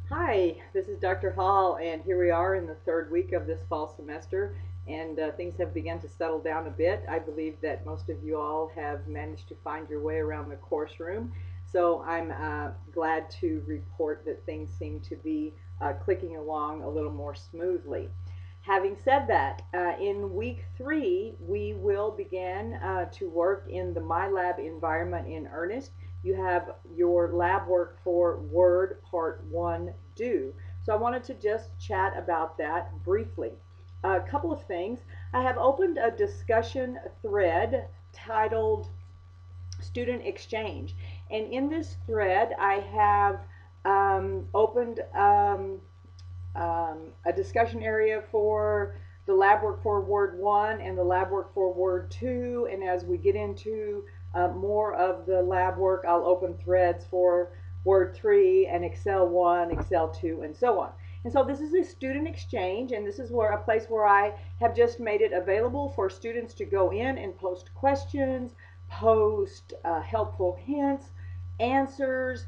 Hi, this is Dr. Hall, and here we are in the third week of this fall semester, and things have begun to settle down a bit. I believe that most of you all have managed to find your way around the course room, so I'm glad to report that things seem to be clicking along a little more smoothly. Having said that, in week 3, we will begin to work in the MyLab environment in earnest. You have your lab work for Word Part 1 due. So I wanted to just chat about that briefly. A couple of things. I have opened a discussion thread titled Student Exchange. And in this thread, I have opened a discussion area for the lab work for Word 1 and the lab work for Word 2. And as we get into more of the lab work, I'll open threads for Word 3 and Excel 1, Excel 2, and so on. And so this is a student exchange, and this is where a place where I have just made it available for students to go in and post questions, post helpful hints, answers,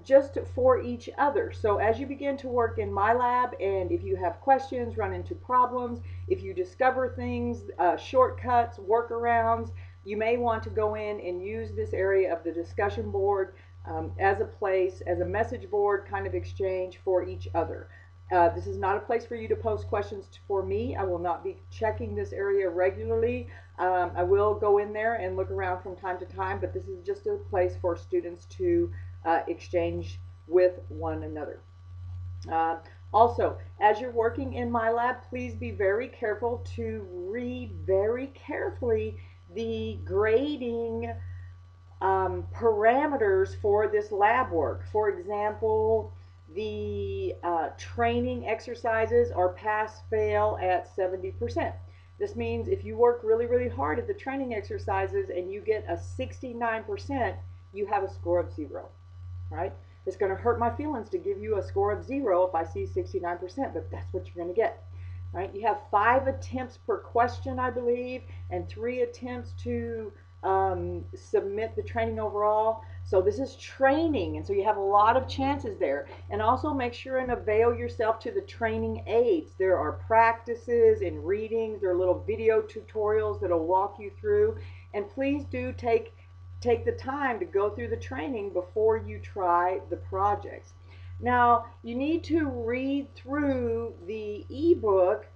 just for each other. So as you begin to work in MyLab, and if you have questions, run into problems, if you discover things, shortcuts, workarounds, you may want to go in and use this area of the discussion board as a place, as a message board kind of exchange for each other. This is not a place for you to post questions for me. I will not be checking this area regularly. I will go in there and look around from time to time, but this is just a place for students to exchange with one another. Uh, Also, as you're working in MyLab, please be very careful to read very carefully the grading parameters for this lab work. For example, the training exercises are pass-fail at 70%. This means if you work really, really hard at the training exercises and you get a 69%, you have a score of 0, right? It's going to hurt my feelings to give you a score of 0 if I see 69%, but that's what you're going to get. Right? You have 5 attempts per question, I believe, and 3 attempts to submit the training overall. So this is training, and so you have a lot of chances there. And also make sure and avail yourself to the training aids. There are practices and readings. There are little video tutorials that will walk you through. And please do take the time to go through the training before you try the projects. Now, you need to read through the ebook,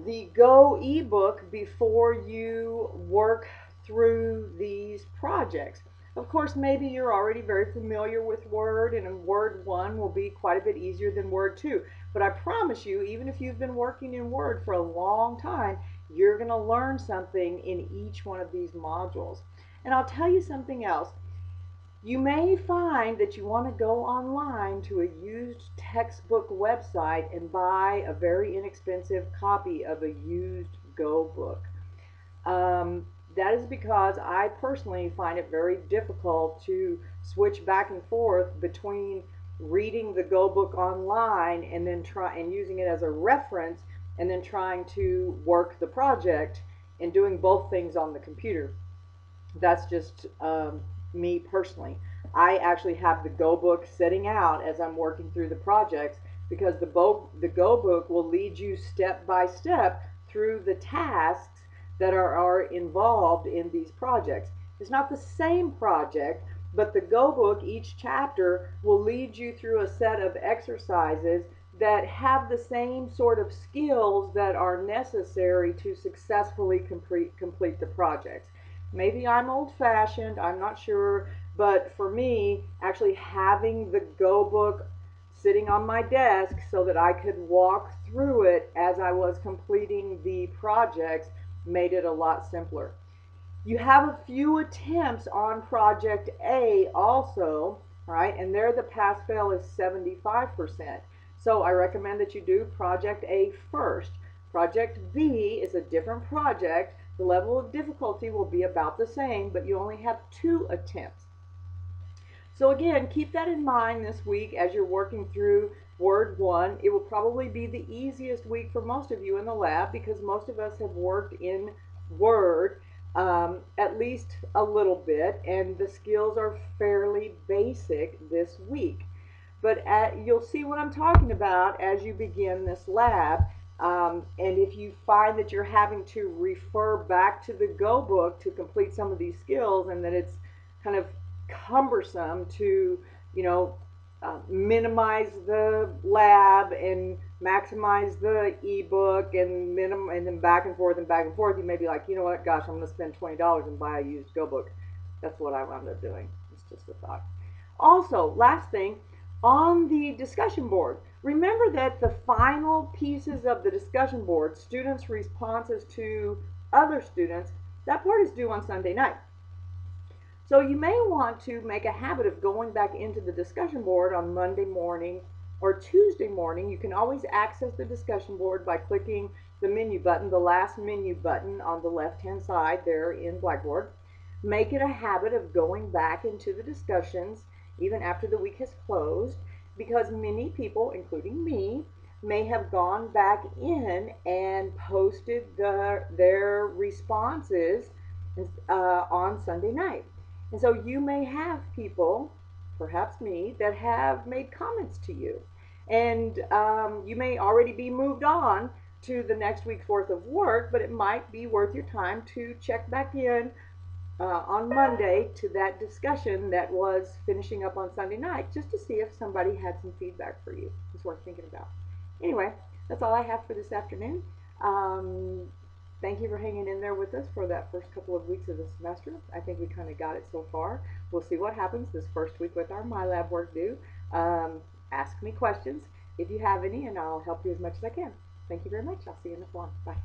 the Go ebook, before you work through these projects. Of course, maybe you're already very familiar with Word, and Word 1 will be quite a bit easier than Word 2. But I promise you, even if you've been working in Word for a long time, you're going to learn something in each one of these modules. And I'll tell you something else. You may find that you want to go online to a used textbook website and buy a very inexpensive copy of a used Go book. That is because I personally find it very difficult to switch back and forth between reading the Go book online and then using it as a reference and then trying to work the project and doing both things on the computer. That's just me personally. I actually have the Go book sitting out as I'm working through the projects because the Go book will lead you step by step through the tasks that are involved in these projects. It's not the same project, but the Go book, each chapter will lead you through a set of exercises that have the same sort of skills that are necessary to successfully complete the projects. Maybe I'm old-fashioned, I'm not sure, but for me, actually having the Go book sitting on my desk so that I could walk through it as I was completing the projects made it a lot simpler. You have a few attempts on Project A also, right? And there the pass-fail is 75%. So I recommend that you do Project A first. Project B is a different project. The level of difficulty will be about the same, but you only have 2 attempts. So again, keep that in mind this week as you're working through Word 1. It will probably be the easiest week for most of you in the lab because most of us have worked in Word at least a little bit, and the skills are fairly basic this week. but you'll see what I'm talking about as you begin this lab. And if you find that you're having to refer back to the Go book to complete some of these skills, and that it's kind of cumbersome to, you know, minimize the lab and maximize the ebook and and then back and forth, you may be like, you know what, gosh, I'm going to spend $20 and buy a used Go book. That's what I wound up doing. It's just a thought. Also, last thing, on the discussion board, remember that the final pieces of the discussion board, students' responses to other students, that part is due on Sunday night. So you may want to make a habit of going back into the discussion board on Monday morning or Tuesday morning. You can always access the discussion board by clicking the menu button, the last menu button on the left-hand side there in Blackboard. Make it a habit of going back into the discussions even after the week has closed, because many people, including me, may have gone back in and posted their responses on Sunday night. And so you may have people, perhaps me, that have made comments to you. And you may already be moved on to the next week's worth of work, but it might be worth your time to check back in on Monday to that discussion that was finishing up on Sunday night, just to see if somebody had some feedback for you. It's worth thinking about. Anyway, that's all I have for this afternoon. Thank you for hanging in there with us for that first couple of weeks of the semester. I think we kind of got it so far. We'll see what happens this first week with our MyLab work due. Ask me questions if you have any, and I'll help you as much as I can. Thank you very much. I'll see you in the forum. Bye.